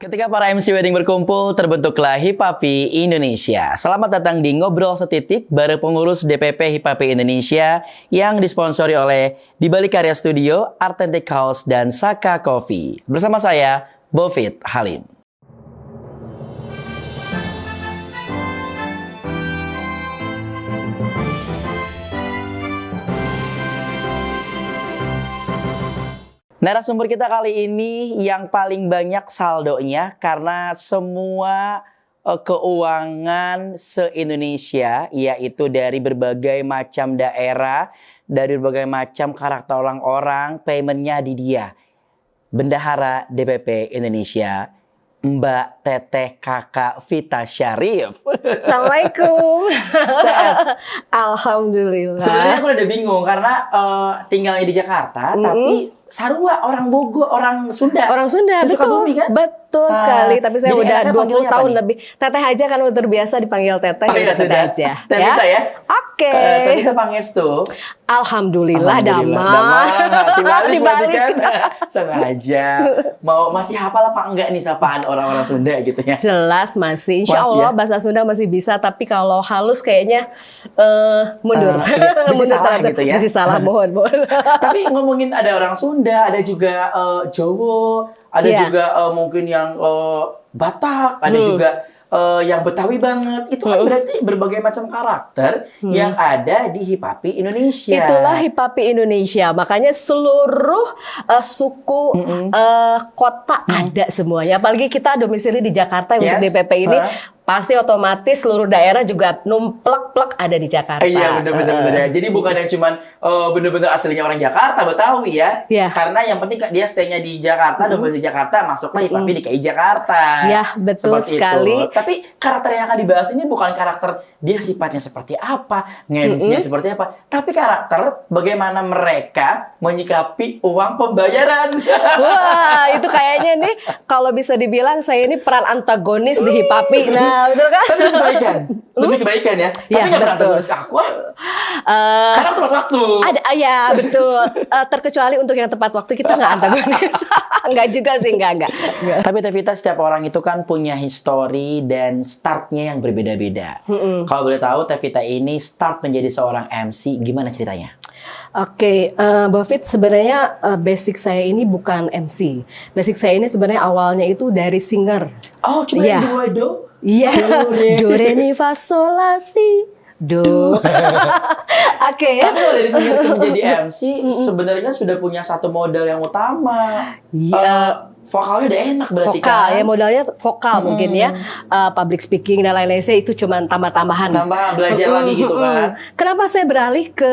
Ketika para MC wedding berkumpul, terbentuklah Hipapi Indonesia. Selamat datang di Ngobrol Setitik bareng pengurus DPP Hipapi Indonesia yang disponsori oleh Di Balik Karya Studio, Authentic House, dan Saka Coffee. Bersama saya, Bovit Halim. Narasumber kita kali ini yang paling banyak saldonya karena semua keuangan se-Indonesia, yaitu dari berbagai macam daerah, dari berbagai macam karakter orang-orang, paymentnya di dia. Bendahara DPP Indonesia, Mbak Teteh Kakak Vita Syarif. Assalamualaikum. Alhamdulillah. Sebenarnya aku udah bingung karena tinggalnya di Jakarta, tapi Sarua orang Bogor, orang Sunda. Orang Sunda, betul. Sukabumi, kan? Betul sekali. Tapi saya udah 20 tahun lebih. Teteh aja kan udah terbiasa dipanggil Teteh. Iya, Teteh aja. Teteh ya? Oke. Teteh Pangestu. Alhamdulillah damai. Dibalik kan? Sengaja. Masih hafal apa enggak nih sapaan orang-orang Sunda gitu ya? Jelas masih. Insya Allah bahasa Sunda masih bisa. Tapi kalau halus kayaknya mundur. Masih salah gitu ya? Masih salah, mohon. Tapi ngomongin ada orang Sunda, ada juga Jawa, ada juga mungkin yang Batak, ada juga yang Betawi banget. Itu kan berarti berbagai macam karakter yang ada di Hipapi Indonesia. Itulah Hipapi Indonesia. Makanya seluruh suku, kota ada semuanya. Apalagi kita domisili di Jakarta untuk DPP ini. Pasti otomatis seluruh daerah juga numplek-plek ada di Jakarta. Iya, benar-benar. Jadi bukan yang cuman benar-benar aslinya orang Jakarta, Betawi ya. Karena yang penting dia stay-nya di Jakarta, domisili di Jakarta, masuklah Hipapi DKI Jakarta. Ya, betul sekali. Tapi karakter yang akan dibahas ini bukan karakter dia sifatnya seperti apa, nge-MC-nya seperti apa, tapi karakter bagaimana mereka menyikapi uang pembayaran. Wah, itu kayaknya nih kalau bisa dibilang saya ini peran antagonis di Hipapi. Nah, betul kan? Tapi lebih kebaikan ya. Tapi nggak pernah tertulis ke aku. Karena tepat waktu. Ya betul. Terkecuali untuk yang tepat waktu kita nggak antagonis. Nggak juga sih, nggak. Tapi Tevita, setiap orang itu kan punya history dan startnya yang berbeda-beda. Kalau boleh tahu, Tevita ini start menjadi seorang MC, gimana ceritanya? Oke, Bovit, sebenarnya basic saya ini bukan MC. Basic saya ini sebenarnya awalnya itu dari singer. Oh, cuma yang dua dong? Iya, do, re, mi, fa, sol, la, si, do. Oke. Tapi kalau dari singer menjadi MC, sebenarnya sudah punya satu modal yang utama. Iya. Vokalnya udah enak berarti vokal, kan? Ya modalnya vokal mungkin ya. Public speaking dan lain-lain, itu cuma tambah-tambahan. Tambahan, belajar lagi gitu kan. Kenapa saya beralih ke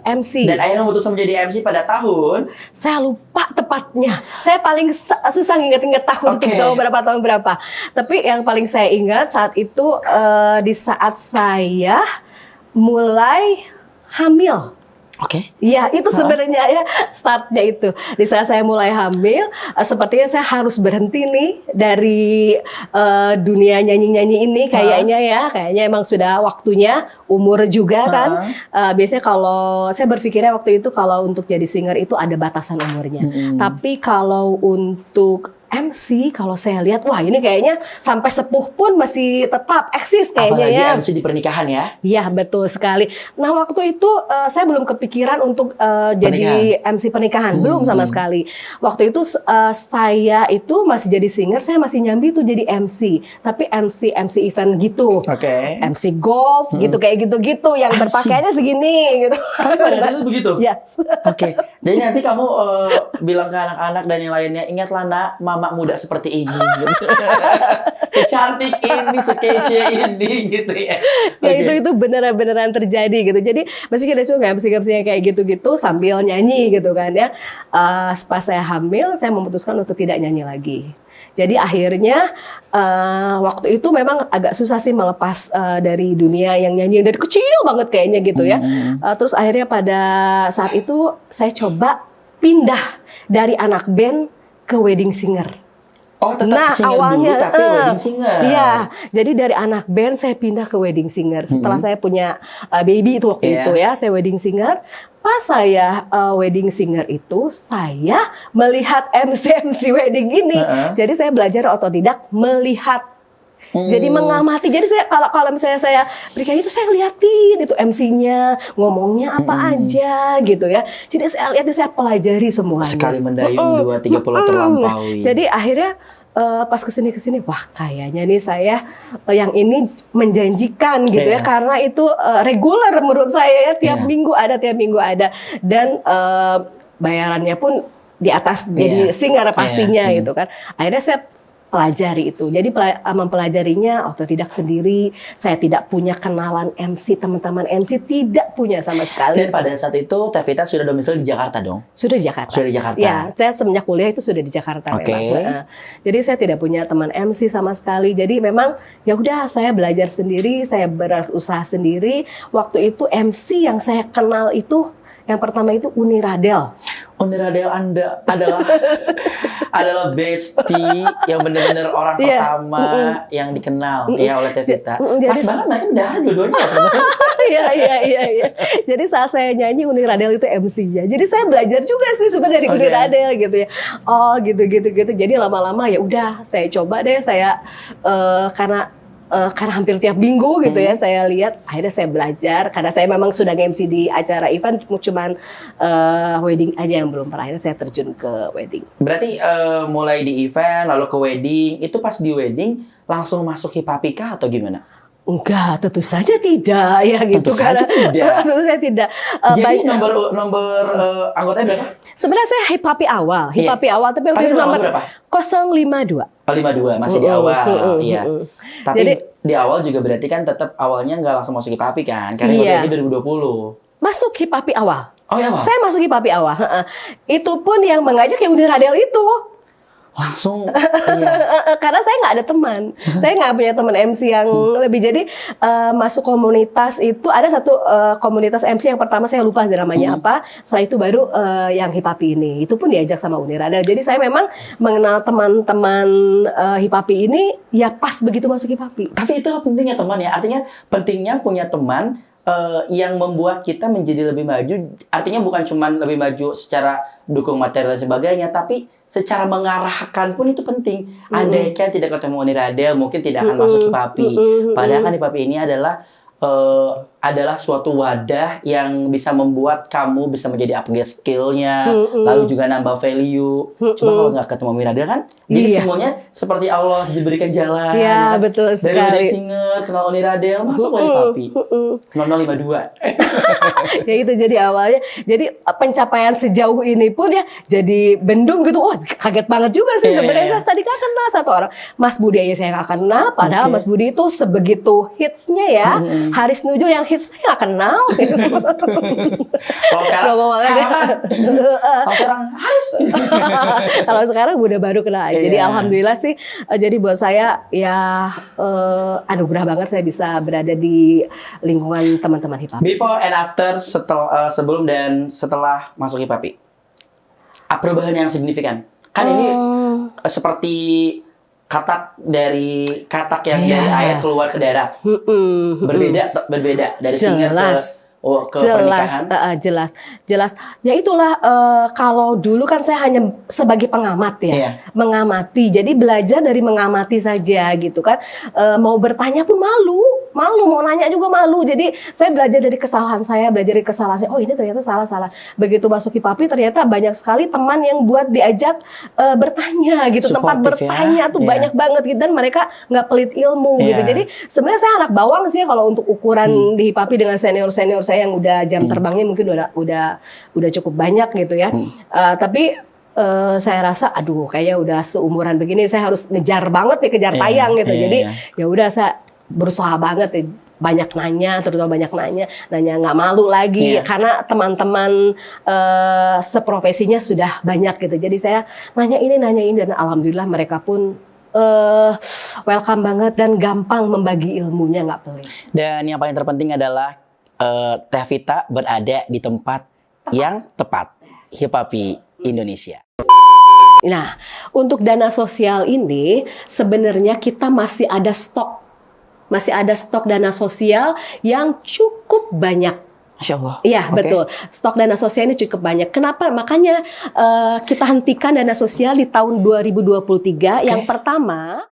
MC? Dan akhirnya memutuskan menjadi MC pada tahun? Saya lupa tepatnya. Saya paling susah nginget-nginget tahun itu tahun berapa. Tapi yang paling saya ingat saat itu di saat saya mulai hamil. Iya, itu sebenarnya ya startnya itu. Di saat saya mulai hamil, sepertinya saya harus berhenti nih dari dunia nyanyi-nyanyi ini kayaknya ya. Kayaknya emang sudah waktunya, umur juga kan. Biasanya kalau saya berpikirnya waktu itu kalau untuk jadi singer itu ada batasan umurnya. Tapi kalau untuk MC, kalau saya lihat, wah ini kayaknya sampai sepuh pun masih tetap eksis kayaknya. Apalagi ya. MC di pernikahan ya? Iya, betul sekali. Nah, waktu itu saya belum kepikiran untuk jadi MC pernikahan. Belum sama sekali. Waktu itu saya itu masih jadi singer, saya masih nyambi tuh jadi MC. Tapi MC event gitu. MC golf, gitu kayak gitu-gitu. Yang berpakaiannya segini gitu. Pada saat itu begitu? Yes. Jadi nanti kamu bilang ke anak-anak dan yang lainnya, ingatlah nak, mama muda seperti ini, gitu. Secantik ini, sekece ini, gitu ya. Itu beneran terjadi gitu. Jadi masih kita suka MC-nya kayak gitu-gitu sambil nyanyi gitu kan ya. Pas saya hamil, saya memutuskan untuk tidak nyanyi lagi. Jadi akhirnya waktu itu memang agak susah sih melepas dari dunia yang nyanyi dari kecil banget kayaknya gitu ya. Terus akhirnya pada saat itu saya coba pindah dari anak band ke wedding singer. Oh, tetap singer dulu tapi wedding singer. Iya, jadi dari anak band saya pindah ke wedding singer. Setelah saya punya baby itu waktu itu ya, saya wedding singer. Pas saya wedding singer itu, saya melihat MC wedding ini. Jadi saya belajar otodidak melihat. Jadi mengamati. Jadi saya kalau misalnya saya berikan itu, saya liatin itu MC-nya ngomongnya apa aja gitu ya. Jadi saya lihat, saya pelajari semuanya. Sekali mendayung 2-3 pulau terlampaui. Jadi akhirnya pas kesini wah kayaknya nih saya yang ini menjanjikan gitu ya, karena itu reguler menurut saya ya, tiap minggu ada dan bayarannya pun di atas jadi singer pastinya gitu kan. Akhirnya saya pelajari itu. Jadi mempelajarinya otodidak sendiri. Saya tidak punya kenalan MC, teman-teman MC tidak punya sama sekali. Dan pada saat itu Tevita sudah domisili di Jakarta dong? Sudah di Jakarta. Sudah di Jakarta. Ya, saya semenjak kuliah itu sudah di Jakarta memang. Jadi saya tidak punya teman MC sama sekali. Jadi memang ya udah, saya belajar sendiri, saya berusaha sendiri. Waktu itu MC yang saya kenal itu yang pertama itu Uni Radel. Uni Radel Anda adalah bestie yang benar-benar orang pertama yang dikenal ya oleh Tevita. Pas banget mereka berdarah dua-duanya. Iya. Jadi saat saya nyanyi Uni Radel itu MC-nya. Jadi saya belajar juga sih sebenarnya dari Uni Radel gitu ya. Oh gitu. Jadi lama-lama ya udah saya coba deh, saya karena hampir tiap minggu gitu ya saya lihat, akhirnya saya belajar karena saya memang sudah nge-MC di acara event, cuman wedding aja yang belum pernah. Akhirnya saya terjun ke wedding. Berarti mulai di event lalu ke wedding, itu pas di wedding langsung masuk Hipapika atau gimana? Enggak, tentu saja tidak ya gitu. Tentu saja tidak. Jadi nomor anggotanya berapa? Sebenarnya saya Hipapi awal, tapi waktu itu nomor berapa? 052. 52 masih di awal, iya. Tapi jadi, di awal juga berarti kan tetap awalnya nggak langsung masuk Hipapi kan? Karena ini 2020. Masuk Hipapi awal. Oh ya, saya masuk Hipapi awal. Itu pun yang mengajak ya Uni Radel itu. Langsung karena saya nggak ada teman, saya nggak punya teman MC yang lebih. Jadi masuk komunitas itu ada satu komunitas MC yang pertama saya lupa namanya apa. Setelah itu baru yang Hipapi ini, itu pun diajak sama Uni Radel. Jadi saya memang mengenal teman-teman Hipapi ini ya pas begitu masuk Hipapi. Tapi itu pentingnya teman ya, artinya pentingnya punya teman yang membuat kita menjadi lebih maju. Artinya bukan cuma lebih maju secara dukung material dan sebagainya, tapi secara mengarahkan pun itu penting. Andai kan tidak ketemu Uni Radel, mungkin tidak akan masuk Hipapi. Padahal kan Hipapi ini adalah suatu wadah yang bisa membuat kamu bisa menjadi upgrade skill-nya, lalu juga nambah value. Cuma kalau nggak ketemu Uni Radel kan, jadi semuanya seperti Allah diberikan jalan. Iya, betul sekali. Dari wedding singer, kenal Uni Radel, masuk ke Hipapi. 0052. Ya itu jadi awalnya. Jadi pencapaian sejauh ini pun ya jadi bendung gitu. Wah, kaget banget juga sih sebenarnya. Saya tadi nggak kenal satu orang. Mas Budi aja saya nggak kenal. Padahal Mas Budi itu sebegitu hitsnya ya. Haris Nujo yang hits saya nggak kenal. Kalau sekarang udah baru kenal. Jadi alhamdulillah sih. Jadi buat saya ya anugerah banget saya bisa berada di lingkungan teman-teman Hipapi. Before and after, sebelum dan setelah masuk Hipapi, perubahan yang signifikan. Kan ini seperti katak yang dari air keluar ke darat. Berbeda dari singer ke pernikahan. Jelas. Ya itulah kalau dulu kan saya hanya sebagai pengamat ya, mengamati. Jadi belajar dari mengamati saja gitu kan. Mau bertanya pun malu, mau nanya juga malu. Jadi saya belajar dari kesalahan saya. Oh ini ternyata salah. Begitu masuk Hipapi ternyata banyak sekali teman yang buat diajak bertanya gitu. Tempat bertanya tuh banyak banget gitu, dan mereka nggak pelit ilmu gitu. Jadi sebenarnya saya anak bawang sih kalau untuk ukuran di Hipapi dengan senior saya yang udah jam terbangnya mungkin udah cukup banyak gitu ya. Tapi saya rasa aduh kayaknya udah seumuran begini saya harus ngejar banget nih, kejar tayang gitu. Jadi ya udah saya berusaha banget ya, terutama banyak nanya nggak malu lagi karena teman-teman seprofesinya sudah banyak gitu. Jadi saya nanya ini dan alhamdulillah mereka pun welcome banget dan gampang membagi ilmunya, nggak pelit. Dan yang paling terpenting adalah Tevita berada di tempat yang tepat, Hipapi Indonesia. Nah, untuk dana sosial ini sebenarnya kita masih ada stok. Masih ada stok dana sosial yang cukup banyak. Masya Allah. Iya, Oke. betul. Stok dana sosial ini cukup banyak. Kenapa? Makanya kita hentikan dana sosial di tahun 2023. Yang pertama,